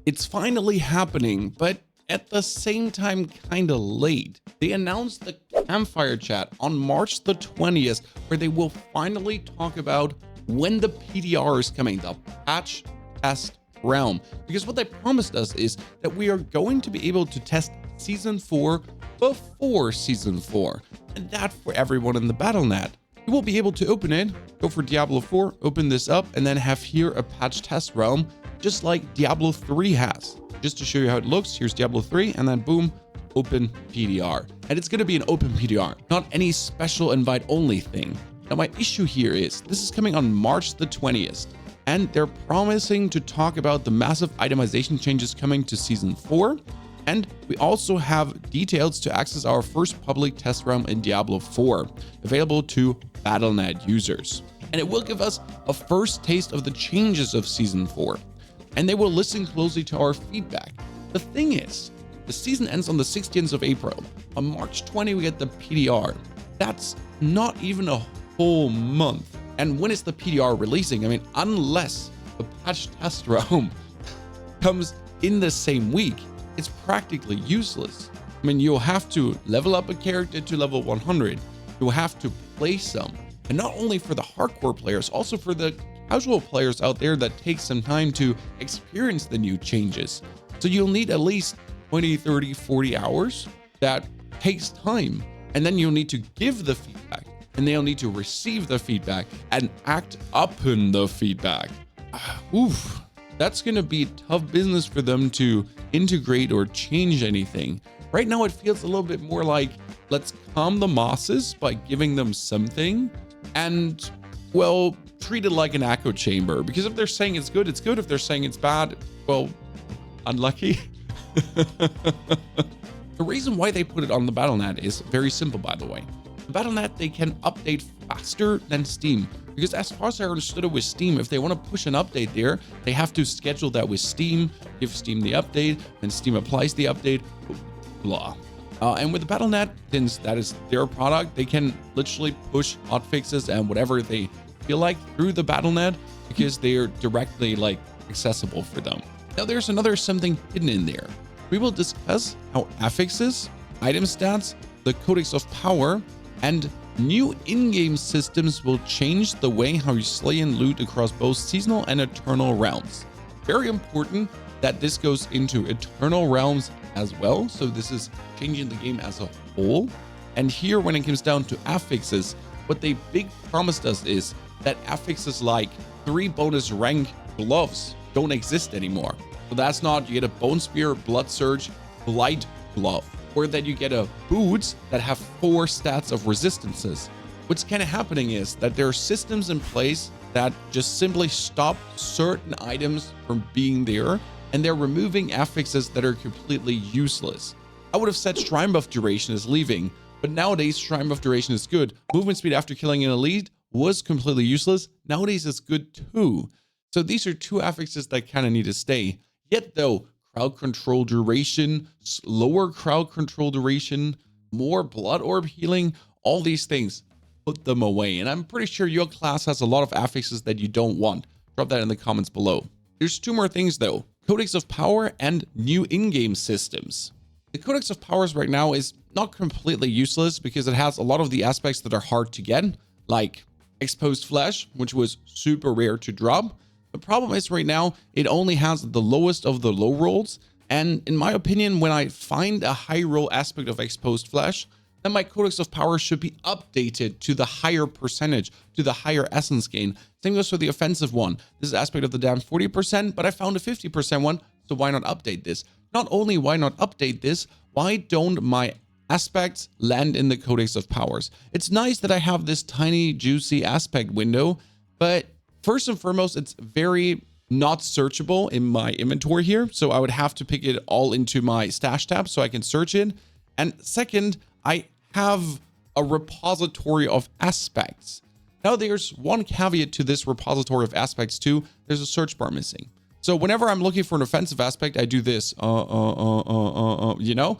It's finally happening, but at the same time kinda late. They announced the campfire chat on March the 20th, where they will finally talk about when the PTR is coming, the patch test realm. Because what they promised us is that we are going to be able to test Season 4 before Season 4. And that for everyone in the BattleNet. You will be able to open it, go for Diablo 4, open this up, and then have here a patch test realm, just like Diablo 3 has. Just to show you how it looks, here's Diablo 3, and then boom, open PTR. And it's going to be an open PTR, not any special invite only thing. Now my issue here is, this is coming on March the 20th, and they're promising to talk about the massive itemization changes coming to Season 4, and we also have details to access our first public test realm in Diablo 4, available to BattleNet users. And it will give us a first taste of the changes of Season 4. And they will listen closely to our feedback. The thing is, the season ends on the 16th of April. On March 20, we get the PTR. That's not even a whole month. And when is the PTR releasing? I mean, unless the patch test realm comes in the same week, it's practically useless. I mean, you'll have to level up a character to level 100. You'll have to play some. And not only for the hardcore players, also for the casual players out there that take some time to experience the new changes. So you'll need at least 20, 30, 40 hours. That takes time. And then you'll need to give the feedback, and they'll need to receive the feedback and act upon the feedback. Oof, that's gonna be tough business for them to integrate or change anything. Right now it feels a little bit more like, let's calm the masses by giving them something, and well, treat it like an echo chamber, because if they're saying it's good, it's good. If they're saying it's bad, well, unlucky. The reason why they put it on the BattleNet is very simple, by the way. The BattleNet, they can update faster than Steam, because as far as I understood it with Steam, if they want to push an update there, they have to schedule that with Steam, give Steam the update, and Steam applies the update, blah. And with the BattleNet, since that is their product, they can literally push hotfixes and whatever they feel like through the BattleNet, because they are directly like accessible for them. Now there's another something hidden in there. We will discuss how affixes, item stats, the Codex of Power, and new in-game systems will change the way how you slay and loot across both seasonal and eternal realms. Very important that this goes into eternal realms as well. So this is changing the game as a whole. And here, when it comes down to affixes, what they big promised us is that affixes like 3 bonus rank gloves don't exist anymore. So that's not, you get a Bone Spear, Blood Surge, Blight glove, or that you get a boots that have 4 stats of resistances. What's kind of happening is that there are systems in place that just simply stop certain items from being there, and they're removing affixes that are completely useless. I would have said Shrine Buff Duration is leaving, but nowadays Shrine Buff Duration is good. Movement speed after killing an elite was completely useless. Nowadays it's good too. So these are 2 affixes that kind of need to stay. Yet though, crowd control duration, slower crowd control duration, more blood orb healing, all these things, put them away. And I'm pretty sure your class has a lot of affixes that you don't want. Drop that in the comments below. There's 2 more things though. Codex of Power and new in-game systems. The Codex of Powers right now is not completely useless because it has a lot of the aspects that are hard to get, like exposed flesh, which was super rare to drop. The problem is right now, it only has the lowest of the low rolls. And in my opinion, when I find a high roll aspect of exposed flesh, then my Codex of Power should be updated to the higher percentage, to the higher essence gain. Same goes for the offensive one. This is aspect of the damn 40%, but I found a 50% one, so why not update this? Not only why not update this, why don't my aspects land in the Codex of Powers? It's nice that I have this tiny, juicy aspect window, but first and foremost, it's very not searchable in my inventory here, so I would have to pick it all into my stash tab so I can search it. And second, I have a repository of aspects. Now there's one caveat to this repository of aspects too. There's a search bar missing. So whenever I'm looking for an offensive aspect, I do this, you know?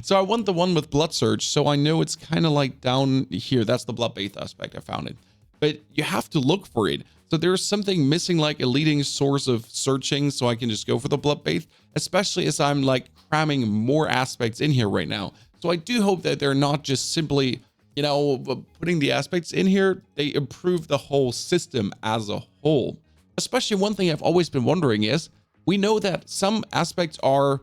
So I want the one with Blood Surge, so I know it's kind of like down here. That's the Blood Bathe aspect. I found it. but you have to look for it. So there's something missing, like a leading source of searching, so I can just go for the bloodbath, especially as I'm like cramming more aspects in here right now. So I do hope that they're not just simply, you know, putting the aspects in here. They improve the whole system as a whole. Especially one thing I've always been wondering is, we know that some aspects are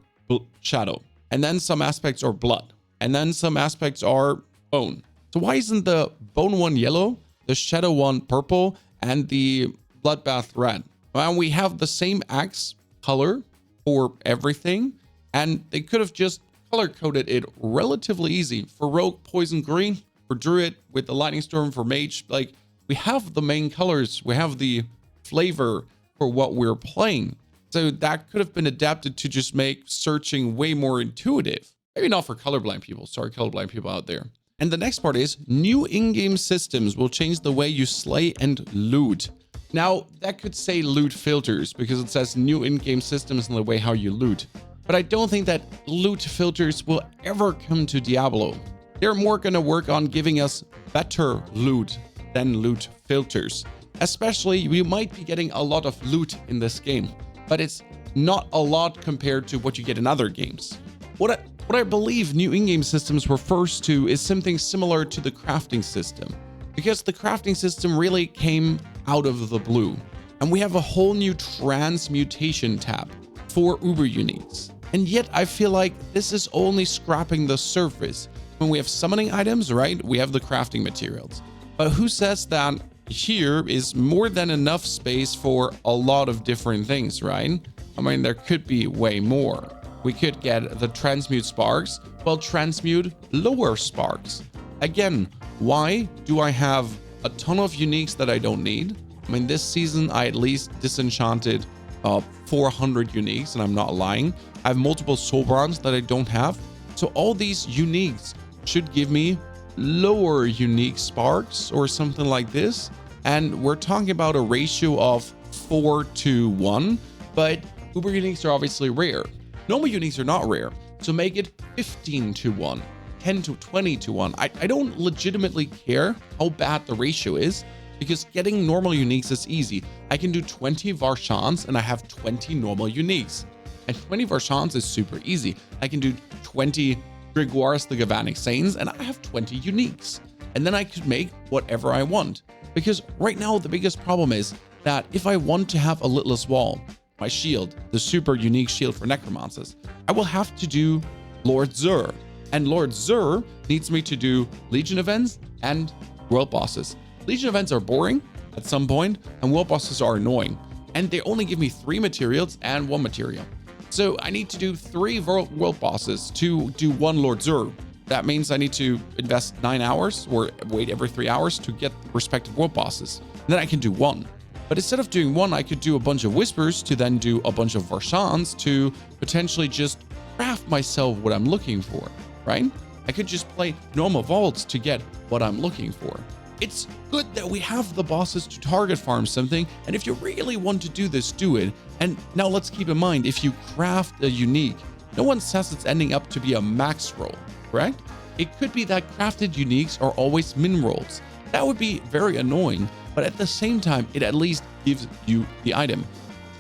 shadow, and then some aspects are blood, and then some aspects are bone. So why isn't the bone one yellow, the shadow one purple, and the bloodbath red? Well, we have the same axe color for everything, and they could have just color coded it relatively easy. For rogue, poison green. For druid, with the lightning storm. For mage, like, we have the main colors, we have the flavor for what we're playing. So that could have been adapted to just make searching way more intuitive. Maybe not for colorblind people. Sorry, colorblind people out there. And the next part is, new in-game systems will change the way you slay and loot. Now, that could say loot filters, because it says new in-game systems in the way how you loot. But I don't think that loot filters will ever come to Diablo. They're more going to work on giving us better loot than loot filters. Especially, we might be getting a lot of loot in this game, but it's not a lot compared to what you get in other games. What I believe new in-game systems refers to is something similar to the crafting system, because the crafting system really came out of the blue, and we have a whole new transmutation tab for uber uniques. And yet I feel like this is only scrapping the surface. When we have summoning items, right, we have the crafting materials, but who says that here is more than enough space for a lot of different things, right? I mean, there could be way more. We could get the transmute sparks, well, transmute lower sparks. Again, why do I have a ton of uniques that I don't need? I mean, this season I at least disenchanted 400 uniques, and I'm not lying. I have multiple soul bronze that I don't have. So all these uniques should give me lower unique sparks or something like this. And we're talking about a ratio of 4-1, but uber uniques are obviously rare. Normal uniques are not rare, so make it 15-1, 10-20-1. I don't legitimately care how bad the ratio is, because getting normal uniques is easy. I can do 20 Varshans and I have 20 normal uniques. And 20 Varshans is super easy. I can do 20 Grégoires the Galvanic Saints and I have 20 uniques. And then I could make whatever I want. Because right now the biggest problem is that if I want to have a Litless Wall, my shield, the super unique shield for necromancers, I will have to do Lord Zur. And Lord Zur needs me to do Legion events and world bosses. Legion events are boring at some point, and world bosses are annoying. And they only give me 3 materials and 1 material. So I need to do 3 world bosses to do 1 Lord Zur. That means I need to invest 9 hours or wait every 3 hours to get the respective world bosses. And then I can do 1. But instead of doing 1, I could do a bunch of Whispers to then do a bunch of Varshans to potentially just craft myself what I'm looking for, right? I could just play normal vaults to get what I'm looking for. It's good that we have the bosses to target farm something, and if you really want to do this, do it. And now let's keep in mind, if you craft a unique, no one says it's ending up to be a max roll, correct? It could be that crafted uniques are always min rolls. That would be very annoying, but at the same time, it at least gives you the item.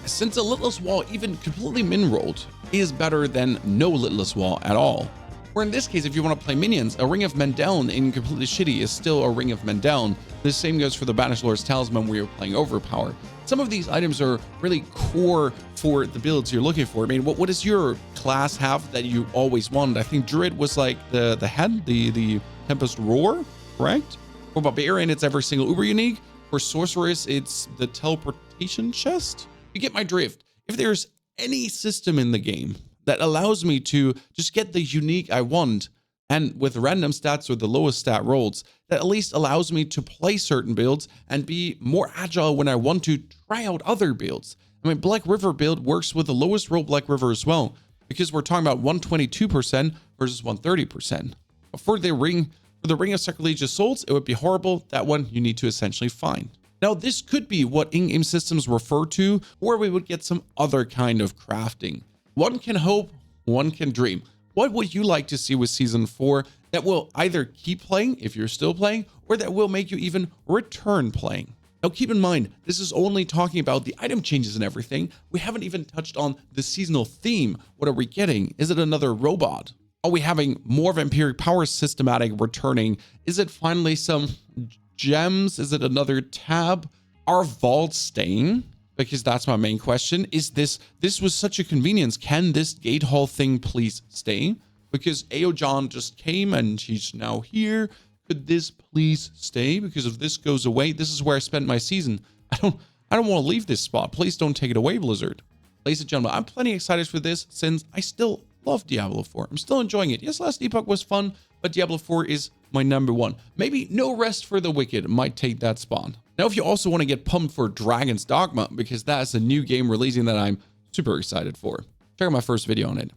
Since a Litless Wall, even completely min rolled, is better than no Litless Wall at all. Or in this case, if you want to play minions, a Ring of Mendeln in completely shitty is still a Ring of Mendeln. The same goes for the Banished Lord's Talisman where you're playing Overpower. Some of these items are really core for the builds you're looking for. I mean, what does your class have that you always wanted? I think Druid was like the head, the Tempest Roar, correct? For Barbarian, it's every single Uber unique. For Sorceress, it's the Teleportation Chest. You get my drift. If there's any system in the game that allows me to just get the unique I want, and with random stats or the lowest stat rolls, that at least allows me to play certain builds and be more agile when I want to try out other builds. I mean, Black River build works with the lowest roll Black River as well, because we're talking about 122% versus 130%. For the Ring of Sacrilegious Souls, it would be horrible. That one you need to essentially find. Now, this could be what in-game systems refer to, or we would get some other kind of crafting. One can hope, one can dream. What would you like to see with Season 4? that will either keep playing if you're still playing, or that will make you even return playing. Now, keep in mind, this is only talking about the item changes and everything. We haven't even touched on the seasonal theme. What are we getting? Is it another robot? Are we having more vampiric power systematic returning? Is it finally some gems? Is it another tab? Are vaults staying? Because that's my main question. Is this was such a convenience. Can this gate hall thing please stay? Because AO John just came and he's now here. Could this please stay? Because if this goes away, this is where I spent my season. I don't want to leave this spot. Please don't take it away, Blizzard. Ladies and gentlemen, I'm plenty excited for this since I still love Diablo 4. I'm still enjoying it. Yes, last epoch was fun, but Diablo 4 is my number one. Maybe No Rest for the Wicked might take that spot. Now, if you also want to get pumped for Dragon's Dogma, because that's a new game releasing that I'm super excited for, check out my first video on it.